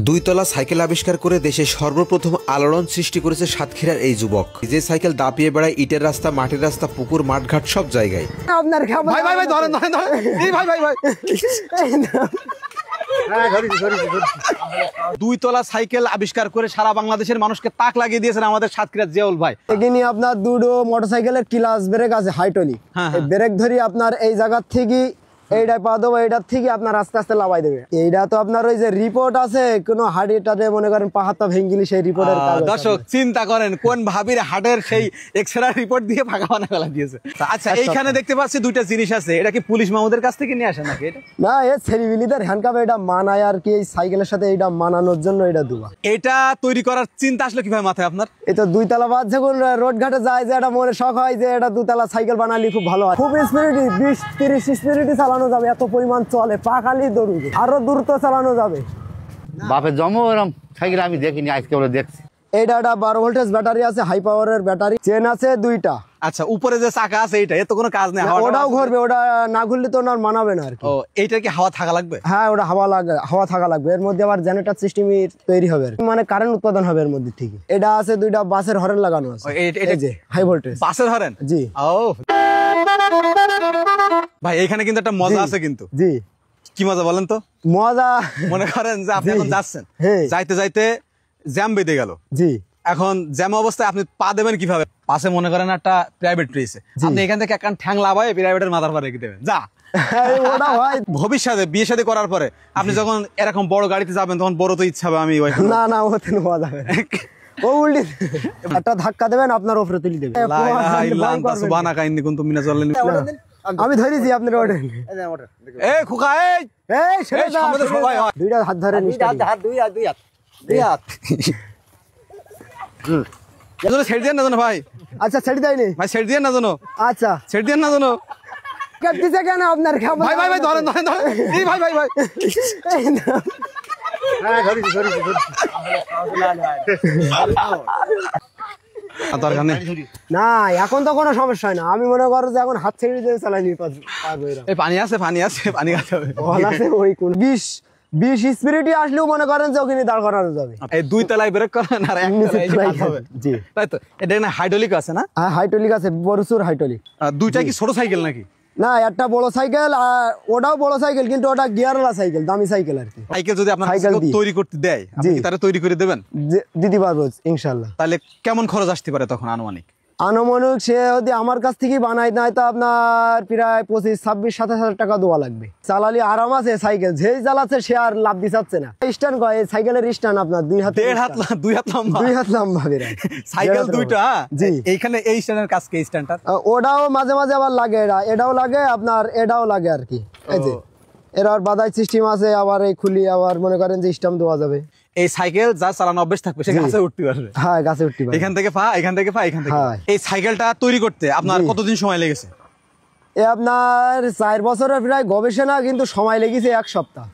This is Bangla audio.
দুইতলা সাইকেল আবিষ্কার করে দেশে সর্বপ্রথম আলোড়ন সৃষ্টি করেছে সাতক্ষীরার এই যুবক। যে সাইকেল দাপিয়ে বেড়ায় ইটের রাস্তা, মাটির রাস্তা, পুকুর, মাঠঘাট সব জায়গায়। দুইতলা সাইকেল আবিষ্কার করে সারা বাংলাদেশের মানুষকে তাক লাগিয়ে দিয়েছেন আমাদের সাতক্ষীরার জিয়াউল ভাই। এখানে আপনার দুটো মোটরসাইকেলের ক্লাস ব্রেক আছে হাইটলি, ব্রেক ধরি আপনার এই জায়গা থেকে এইটা পা দেবো, এইটার থেকে আপনার আস্তে আস্তে লাভাই দেবে। এইটা তো আপনার ওই যে রিপোর্ট আছে কোনো হাড়িটাতে মনে করেন পাহাড়টা ভেঙ্গিলি সেই রিপোর্টের। দর্শক চিন্তা করেন কোন ভাবির হাটের সেই এক্সরে রিপোর্ট দিয়ে ফাঁকা বানা ফেলা দিয়েছে। আচ্ছা এইখানে দেখতে পাচ্ছি দুইটা জিনিস আছে, এটা কি পুলিশ মামুদের কাছ থেকে নিয়ে আসে নাকি? এটা না, এ ছেলেবিলিদের হ্যান্ডকাপ এটা মানায় আর কি, এই সাইকেলের সাথে এটা মানানোর জন্য এটা দুবা। এটা তৈরি করার চিন্তা আসলে কিভাবে মাথায় আপনার? এই তো দুইতলা বাদ যখন রোড ঘাটে যায় যে এটা মনে শখ হয় যে এটা দুতলা সাইকেল বানালে খুব ভালো হয়। খুব স্পিরিটি 20-30 স্পিরিটি চালানো যাবে, এত পরিমাণ চলে, পাখালি দৌড়বে, আরো দ্রুত চালানো যাবে। বাপের জন্ম এরকম সাইকেল আমি দেখিনি, আজকে বলে দেখছি। এইটা একটা 12 ভোল্টেজ ব্যাটারি আছে, হাই পাওয়ারের ব্যাটারি, চেন আছে দুইটা। আচ্ছা উপরে যে চাকা আছে এইটা এত কোনো কাজ নেই, ওটাও ঘুরবে, ওটা না ঘুরলে তো ওনার মানাবে না আর কি। ও এইটার কি হাওয়া থাকা লাগবে? হ্যাঁ ওটা হাওয়া থাকা লাগবে। এর মধ্যে আবার জেনারেটর সিস্টেম তৈরি হবে, মানে কারেন্ট উৎপাদন হবে এর মধ্যে থেকে। এটা আছে দুইটা বাসের হরেন লাগানো আছে, এই যে হাই ভোল্টেজ বাসের হরেন। জি। ও ভাই এখানে কিন্তু একটা মজা আছে কিন্তু। জি। কি মজা বলেন তো? মজা মনে করেন যে আপনি এখন যাচ্ছেন, যাইতে যাইতে জ্যাম বেঁধে গেল। জি। এখন জ্যাম অবস্থায় আপনি পা দেবেন কিভাবে? পাশে মনে করেন একটা প্রাইভেট রয়েছে, আপনি এখান থেকে একটা ঠ্যাং লাভায় প্রাইভেটের মাথার পরে রেখে দেবেন, যা। ভবিষ্যতে বিয়ে শাদী করার পরে আপনি যখন এরকম বড় গাড়িতে যাবেন তখন বড় তো ইচ্ছা হবে আমি না না ওতে নেওয়া যাবে। ও উল্টি একটা ধাক্কা দেবেন আপনার উপরে তুলে দেবে। আমি ধরেছি আপনার ওঠেন। এই খোকা এই সবাই দুইটা হাত ধরে দুই হাত ছেড়ে দিয়ে না জানো ভাই? আচ্ছা ছেড়ে দেয়নি ভাই, ছেড়ে দিয়ে না জানো? আচ্ছা ছেড়ে দিয়ে না জানো? দিছে কেন আপনার? ভাই ভাই ভাই ধরেন ধরেন ধরেন, এই ভাই ভাই ভাই না এখন তো কোনো সমস্যা হয় না। আমি মনে করো যে এখন হাত ছেড়ে দিয়ে চালাই নিয়ে পানি আছে পানি আছে পানি আছে ওই কোন 20 স্পিরিটি আসলেও মনে করেন যে ওখানে দাঁড় করানো যাবে। এই দুই তলায় ব্রেক করেন আর এক তলায় হবে। জি তাই তো। এটা না হাইড্রোলিক আছে না? হ্যাঁ হাইড্রোলিক আছে, প্রচুর হাইড্রোলিক। দুইটা কি ছোট সাইকেল নাকি? না একটা বড় সাইকেল, আর ওটাও বড় সাইকেল কিন্তু ওটা গিয়ারওয়ালা সাইকেল, দামি সাইকেল আর কি। সাইকেল যদি আপনার তৈরি করতে দেয় আপনি কি তারে তৈরি করে দেবেন? দিতে পারবো ইনশাআল্লাহ। তাহলে কেমন খরচ আসতে পারে তখন আনুমানিক? আনুমানিক সে যদি আমার কাছ থেকে বানাই নাই তো আপনার প্রায় 25-26-27 টাকা দেওয়া লাগবে। চালালি আরাম আছে সাইকেল, যেই চালাচ্ছে সে আর লাভ দিচ্ছে না। স্ট্যান্ড কয় সাইকেলের স্ট্যান্ড আপনার 2 হাত 2 হাত লম্বা সাইকেল দুইটা। জি। এইখানে এই স্ট্যান্ডের কাজ কি? স্ট্যান্ডটা ওটাও মাঝে মাঝে আবার লাগে, এটাও লাগে আপনার, এটাও লাগে আর কি। এই যে এর আর বাধাই সিস্টেম আছে, আবার এই খুলি আবার মনে করেন যে স্ট্যাম্প দেওয়া যাবে। এই সাইকেল যা চালানো অভ্যাস থাকবে সে গাছে উঠতে পারবে। হ্যাঁ গাছে উঠতে পারবে, এখান থেকে পা এখান থেকে পা এখান থেকে। এই সাইকেলটা তৈরি করতে আপনার কতদিন সময় লেগেছে? আপনার 4 বছরের প্রায় গবেষণা, কিন্তু সময় লেগেছে 1 সপ্তাহ।